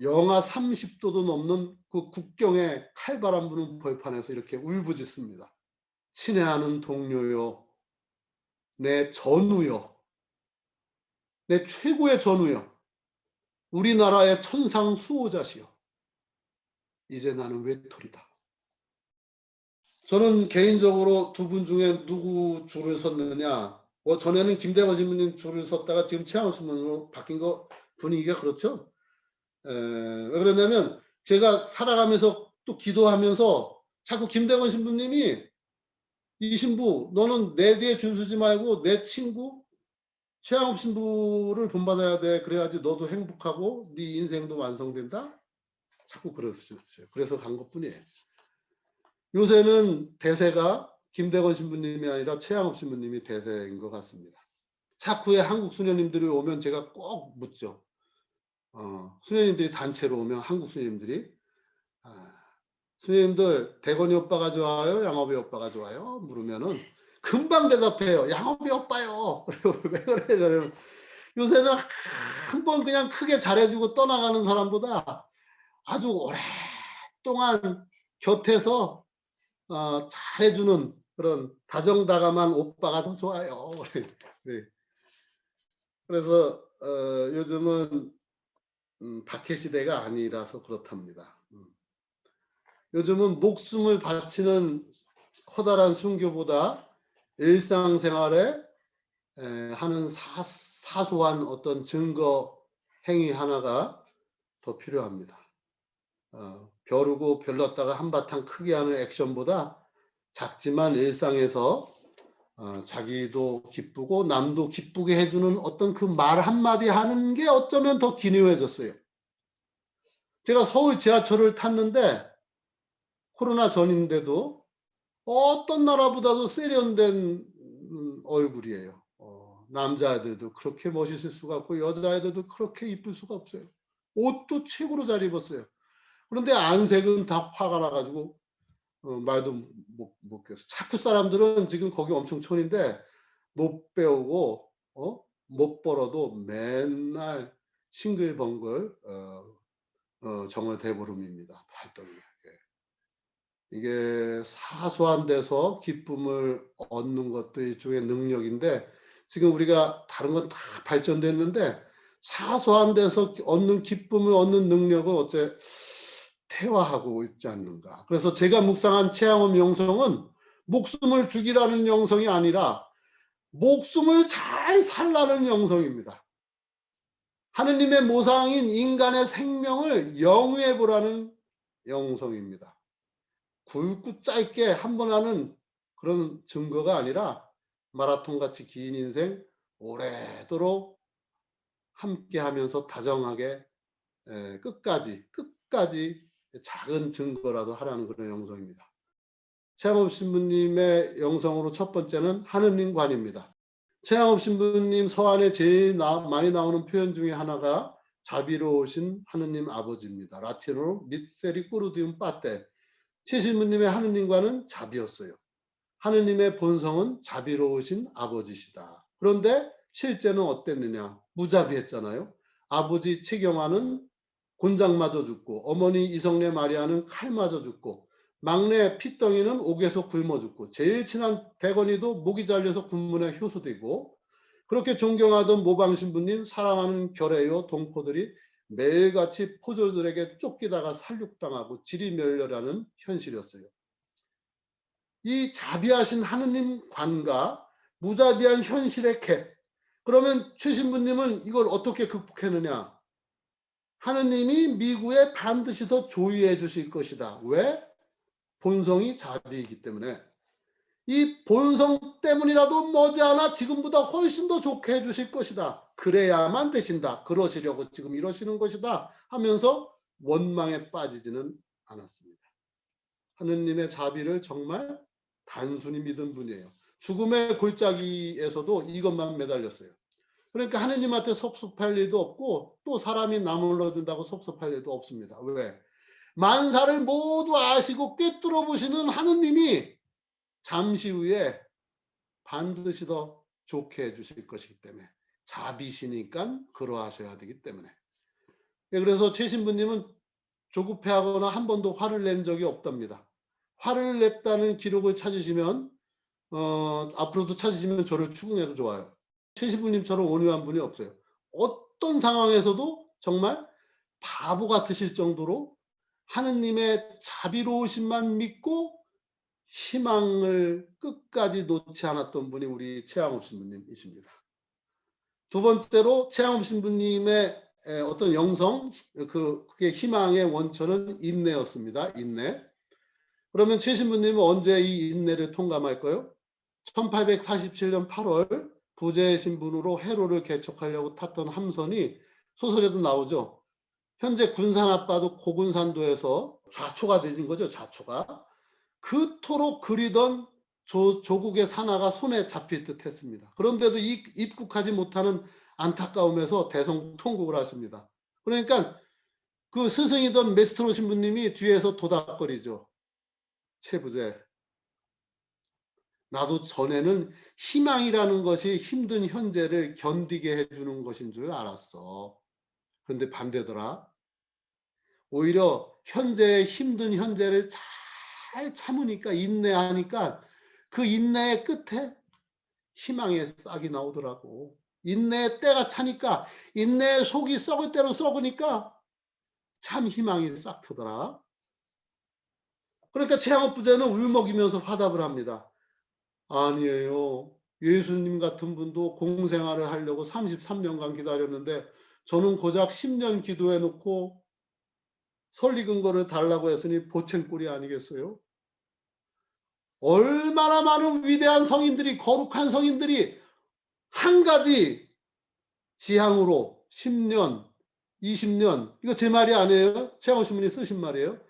영하 30도도 넘는 그 국경의 칼바람 부는 벌판에서 이렇게 울부짖습니다. 친애하는 동료요, 내 전우요, 내 최고의 전우요, 우리나라의 천상 수호자시여, 이제 나는 외톨이다. 저는 개인적으로 두 분 중에 누구 줄을 섰느냐, 전에는 김대건 신부님 줄을 섰다가 지금 최양업 신부님으로 바뀐 거, 분위기가 그렇죠. 왜 그러냐면, 제가 살아가면서 또 기도하면서 자꾸 김대건 신부님이, 이 신부 너는 내 뒤에 줄 서지 말고 내 친구 최양업 신부를 본받아야 돼. 그래야지 너도 행복하고 네 인생도 완성된다. 자꾸 그러셨어요. 그래서 간 것뿐이에요. 요새는 대세가 김대건 신부님이 아니라 최양업 신부님이 대세인 것 같습니다. 차후에 한국 수녀님들이 오면 제가 꼭 묻죠. 수녀님들이 단체로 오면 한국 수녀님들이, 수녀님들 대건이 오빠가 좋아요, 양업이 오빠가 좋아요? 물으면은 금방 대답해요. 양업이 오빠요. 왜 그래? 요새는 한 번 그냥 크게 잘해주고 떠나가는 사람보다 아주 오랫동안 곁에서 잘해주는 그런 다정다감한 오빠가 더 좋아요. 그래서 요즘은 박해 시대가 아니라서 그렇답니다. 요즘은 목숨을 바치는 커다란 순교보다 일상생활에 하는 사소한 어떤 증거 행위 하나가 더 필요합니다. 벼르고 별렀다가 한바탕 크게 하는 액션보다 작지만 일상에서 자기도 기쁘고 남도 기쁘게 해주는 어떤 그 말 한마디 하는 게 어쩌면 더 기묘해졌어요. 제가 서울 지하철을 탔는데 코로나 전인데도 어떤 나라보다도 세련된 얼굴이에요. 남자애들도 그렇게 멋있을 수가 없고 여자애들도 그렇게 이쁠 수가 없어요. 옷도 최고로 잘 입었어요. 그런데 안색은 다 화가 나가지고 말도 못 겠어. 자꾸 사람들은 지금 거기 엄청 촌인데 못 배우고 못 벌어도 맨날 싱글벙글 정월 대보름입니다. 발동이. 이게 사소한 데서 기쁨을 얻는 것도 일종의 능력인데, 지금 우리가 다른 건 다 발전됐는데 사소한 데서 얻는 기쁨을 얻는 능력은 어째 퇴화하고 있지 않는가. 그래서 제가 묵상한 최양업 영성은 목숨을 죽이라는 영성이 아니라 목숨을 잘 살라는 영성입니다. 하느님의 모상인 인간의 생명을 영위해 보라는 영성입니다. 굵고 짧게 한 번 하는 그런 증거가 아니라 마라톤같이 긴 인생 오래도록 함께하면서 다정하게 끝까지 작은 증거라도 하라는 그런 영성입니다. 최양업 신부님의 영성으로 첫 번째는 하느님관입니다. 최양업 신부님 서안에 제일 많이 나오는 표현 중에 하나가 자비로우신 하느님 아버지입니다. 라틴어로 미세리꾸르디움 파테. 최 신부님의 하느님과는 자비였어요. 하느님의 본성은 자비로우신 아버지시다. 그런데 실제는 어땠느냐? 무자비했잖아요. 아버지 최경화는 곤장 맞아 죽고, 어머니 이성례 마리아는 칼 맞아 죽고, 막내 피덩이는 옥에서 굶어 죽고, 제일 친한 대건이도 목이 잘려서 군문에 효수되고, 그렇게 존경하던 모방 신부님, 사랑하는 결애요 동포들이 매일같이 포조들에게 쫓기다가 살육당하고 지리멸렬하는 현실이었어요. 이 자비하신 하느님 관과 무자비한 현실의 갭. 그러면 최 신부님은 이걸 어떻게 극복했느냐? 하느님이 미국에 반드시 더 조의해 주실 것이다. 왜? 본성이 자비이기 때문에. 이 본성 때문이라도 머지않아 지금보다 훨씬 더 좋게 해주실 것이다. 그래야만 되신다. 그러시려고 지금 이러시는 것이다 하면서 원망에 빠지지는 않았습니다. 하느님의 자비를 정말 단순히 믿은 분이에요. 죽음의 골짜기에서도 이것만 매달렸어요. 그러니까 하느님한테 섭섭할 일도 없고 또 사람이 나물러 준다고 섭섭할 일도 없습니다. 왜? 만사를 모두 아시고 꿰뚫어 보시는 하느님이 잠시 후에 반드시 더 좋게 해주실 것이기 때문에 자비시니까 그러하셔야 되기 때문에. 그래서 최 신부님은 조급해하거나 한 번도 화를 낸 적이 없답니다. 화를 냈다는 기록을 찾으시면 앞으로도 찾으시면 저를 추궁해도 좋아요. 최 신부님처럼 온유한 분이 없어요. 어떤 상황에서도 정말 바보 같으실 정도로 하느님의 자비로우심만 믿고 희망을 끝까지 놓지 않았던 분이 우리 최양업 신부님이십니다. 두 번째로 최양업 신부님의 어떤 영성, 그게 희망의 원천은 인내였습니다. 인내. 그러면 최 신부님은 언제 이 인내를 통감할까요? 1847년 8월 부재 신분으로 해로를 개척하려고 탔던 함선이 소설에도 나오죠. 현재 군산 앞바다 고군산도에서 좌초가 되는 거죠. 좌초가. 그토록 그리던 조국의 산하가 손에 잡힐 듯 했습니다. 그런데도 입국하지 못하는 안타까움에서 대성통곡을 하십니다. 그러니까 그 스승이던 메스트로 신부님이 뒤에서 도닥거리죠. 최부재, 나도 전에는 희망이라는 것이 힘든 현재를 견디게 해주는 것인 줄 알았어. 그런데 반대더라. 오히려 현재의 힘든 현재를 잘 참으니까, 인내하니까 그 인내의 끝에 희망의 싹이 나오더라고. 인내의 때가 차니까, 인내의 속이 썩을 대로 썩으니까 참 희망이 싹 트더라. 그러니까 최양업 부제는 울먹이면서 화답을 합니다. 아니에요. 예수님 같은 분도 공생활을 하려고 33년간 기다렸는데 저는 고작 10년 기도해 놓고 설리 근거를 달라고 했으니 보챈 꼴이 아니겠어요? 얼마나 많은 위대한 성인들이, 거룩한 성인들이 한 가지 지향으로 10년, 20년, 이거 제 말이 아니에요. 최양호 신부님이 쓰신 말이에요.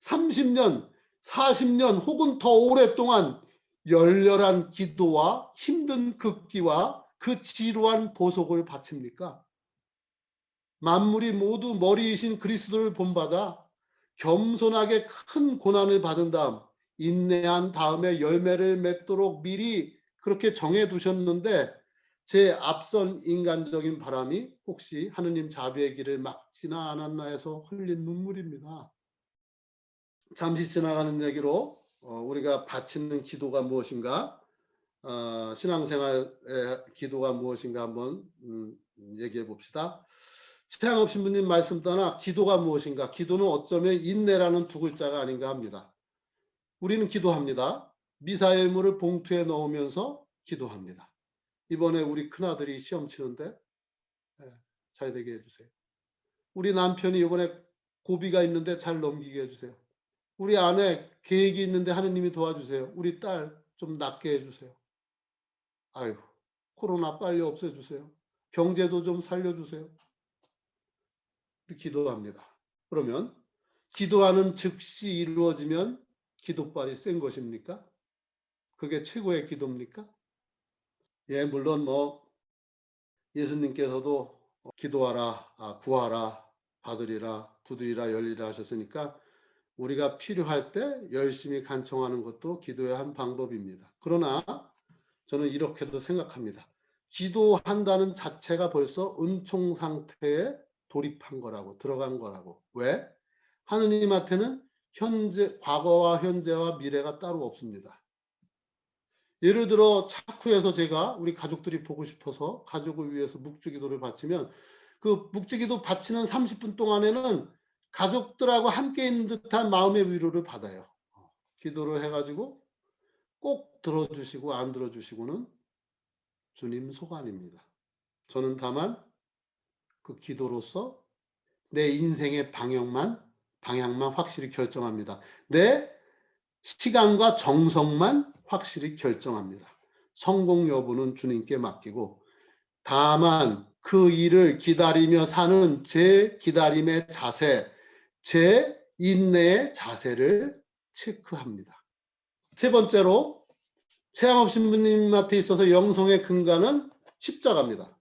30년, 40년 혹은 더 오랫동안 열렬한 기도와 힘든 극기와 그 지루한 보속을 바칩니까? 만물이 모두 머리이신 그리스도를 본받아 겸손하게 큰 고난을 받은 다음 인내한 다음에 열매를 맺도록 미리 그렇게 정해 두셨는데 제 앞선 인간적인 바람이 혹시 하느님 자비의 길을 막지나 않았나 해서 흘린 눈물입니다. 잠시 지나가는 얘기로 우리가 바치는 기도가 무엇인가, 신앙생활의 기도가 무엇인가 한번 얘기해 봅시다. 최양업 신부님 말씀 떠나 기도가 무엇인가, 기도는 어쩌면 인내라는 두 글자가 아닌가 합니다. 우리는 기도합니다. 미사의 의무를 봉투에 넣으면서 기도합니다. 이번에 우리 큰아들이 시험 치는데 잘 되게 해주세요. 우리 남편이 이번에 고비가 있는데 잘 넘기게 해주세요. 우리 아내 계획이 있는데 하느님이 도와주세요. 우리 딸 좀 낫게 해주세요. 아유, 코로나 빨리 없애주세요. 경제도 좀 살려주세요. 기도합니다. 그러면 기도하는 즉시 이루어지면 기도빨이 센 것입니까? 그게 최고의 기도입니까? 예, 물론 예수님께서도 기도하라, 구하라, 받으리라, 두드리라, 열리라 하셨으니까 우리가 필요할 때 열심히 간청하는 것도 기도의 한 방법입니다. 그러나 저는 이렇게도 생각합니다. 기도한다는 자체가 벌써 은총 상태에 돌입한 거라고, 들어간 거라고. 왜? 하느님한테는 과거와 현재와 미래가 따로 없습니다. 예를 들어 차쿠에서 제가 우리 가족들이 보고 싶어서 가족을 위해서 묵주기도를 바치면 그 묵주기도 바치는 30분 동안에는 가족들하고 함께 있는 듯한 마음의 위로를 받아요. 기도를 해가지고 꼭 들어주시고 안 들어주시고는 주님 소관입니다. 저는 다만 그 기도로서 내 인생의 방향만 확실히 결정합니다. 내 시간과 정성만 확실히 결정합니다. 성공 여부는 주님께 맡기고 다만 그 일을 기다리며 사는 제 기다림의 자세, 제 인내의 자세를 체크합니다. 세 번째로 최양업 신부님한테 있어서 영성의 근간은 십자가입니다.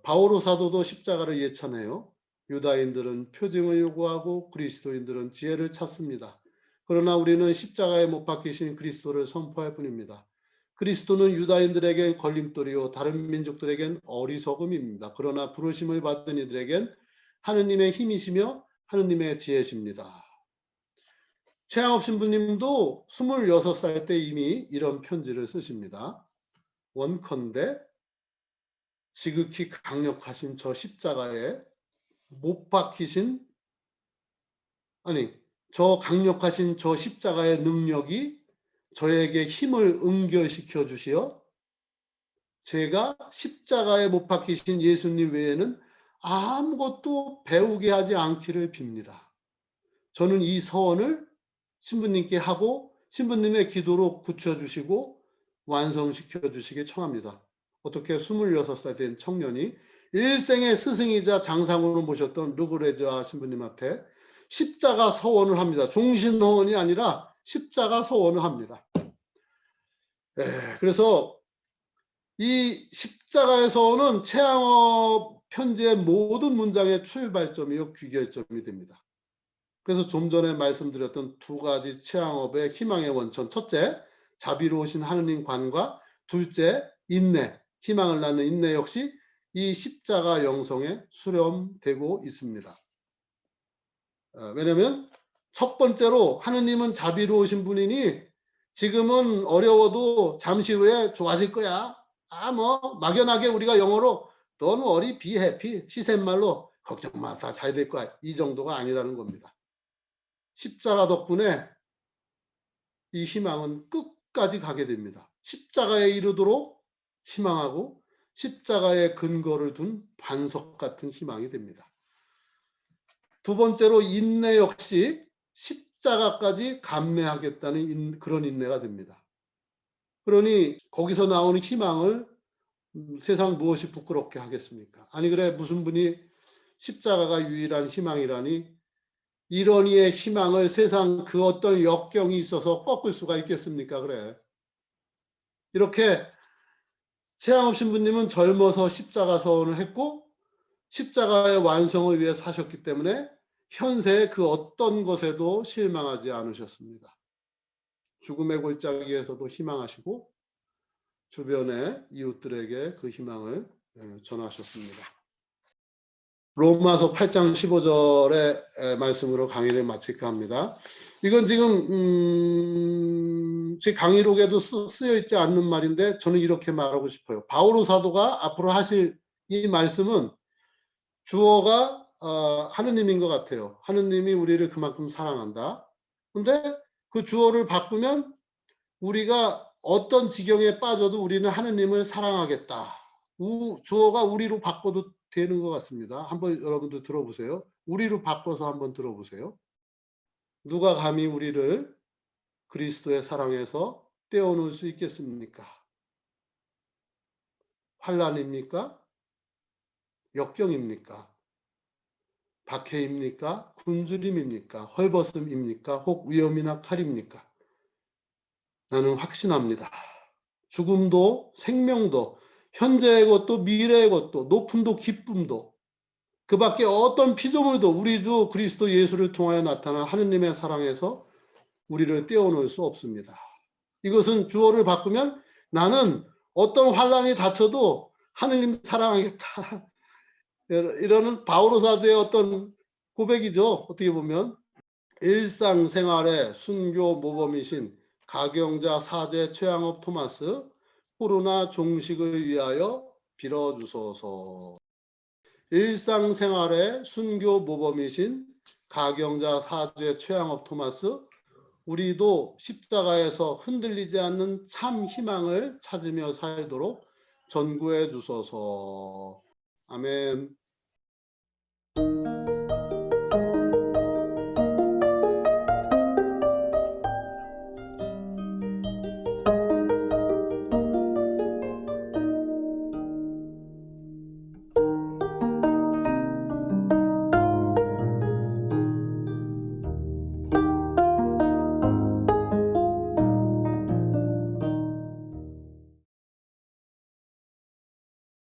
바오로 사도도 십자가를 예찬해요. 유다인들은 표징을 요구하고 그리스도인들은 지혜를 찾습니다. 그러나 우리는 십자가에 못 박히신 그리스도를 선포할 뿐입니다. 그리스도는 유다인들에겐 걸림돌이요 다른 민족들에겐 어리석음입니다. 그러나 부르심을 받은 이들에겐 하느님의 힘이시며 하느님의 지혜십니다. 최양업 신부님도 26살 때 이미 이런 편지를 쓰십니다. 원컨대 지극히 강력하신 저 십자가에 못 박히신 저 강력하신 저 십자가의 능력이 저에게 힘을 응결시켜 주시어 제가 십자가에 못 박히신 예수님 외에는 아무것도 배우게 하지 않기를 빕니다. 저는 이 서원을 신부님께 하고 신부님의 기도로 붙여주시고 완성시켜 주시기 청합니다. 어떻게 26살 된 청년이 일생의 스승이자 장상으로 모셨던 르브레즈아 신부님한테 십자가 서원을 합니다. 종신서원이 아니라 십자가 서원을 합니다. 그래서 이 십자가의 서원은 최양업 편지의 모든 문장의 출발점이요 귀결점이 됩니다. 그래서 좀 전에 말씀드렸던 두 가지 최양업의 희망의 원천. 첫째, 자비로우신 하느님 관과 둘째, 인내, 희망을 낳는 인내 역시 이 십자가 영성에 수렴되고 있습니다. 왜냐하면 첫 번째로 하느님은 자비로우신 분이니 지금은 어려워도 잠시 후에 좋아질 거야. 막연하게 우리가 영어로 Don't worry, be happy, 시샘말로 걱정 마, 다 잘 될 거야. 이 정도가 아니라는 겁니다. 십자가 덕분에 이 희망은 끝까지 가게 됩니다. 십자가에 이르도록 희망하고 십자가에 근거를 둔 반석 같은 희망이 됩니다. 두 번째로 인내 역시 십자가까지 감내하겠다는 그런 인내가 됩니다. 그러니 거기서 나오는 희망을 세상 무엇이 부끄럽게 하겠습니까? 아니 그래 무슨 분이 십자가가 유일한 희망이라니 이런 이의 희망을 세상 그 어떤 역경이 있어서 꺾을 수가 있겠습니까? 그래. 이렇게 최양업 신부님은 젊어서 십자가 서원을 했고 십자가의 완성을 위해 사셨기 때문에 현세의 그 어떤 것에도 실망하지 않으셨습니다. 죽음의 골짜기에서도 희망하시고 주변의 이웃들에게 그 희망을 전하셨습니다. 로마서 8장 15절의 말씀으로 강의를 마칠까 합니다. 이건 지금 제 강의록에도 쓰여 있지 않는 말인데 저는 이렇게 말하고 싶어요. 바오로 사도가 앞으로 하실 이 말씀은 주어가 하느님인 것 같아요. 하느님이 우리를 그만큼 사랑한다. 근데 그 주어를 바꾸면 우리가 어떤 지경에 빠져도 우리는 하느님을 사랑하겠다. 주어가 우리로 바꿔도 되는 것 같습니다. 한번 여러분들 들어보세요. 우리로 바꿔서 한번 들어보세요. 누가 감히 우리를 그리스도의 사랑에서 떼어놓을 수 있겠습니까? 환난입니까? 역경입니까? 박해입니까? 굶주림입니까? 헐벗음입니까? 혹 위험이나 칼입니까? 나는 확신합니다. 죽음도 생명도 현재의 것도 미래의 것도 높음도 기쁨도 그 밖에 어떤 피조물도 우리 주 그리스도 예수를 통하여 나타난 하느님의 사랑에서 우리를 떼어놓을 수 없습니다. 이것은 주어를 바꾸면 나는 어떤 환난이 닥쳐도 하느님 사랑하겠다. 이러는 바오로 사도의 어떤 고백이죠. 어떻게 보면 일상생활의 순교 모범이신 가경자 사제 최양업 토마스 코로나 종식을 위하여 빌어주소서. 일상생활의 순교 모범이신 가경자 사제 최양업 토마스 우리도 십자가에서 흔들리지 않는 참 희망을 찾으며 살도록 전구해 주소서. 아멘.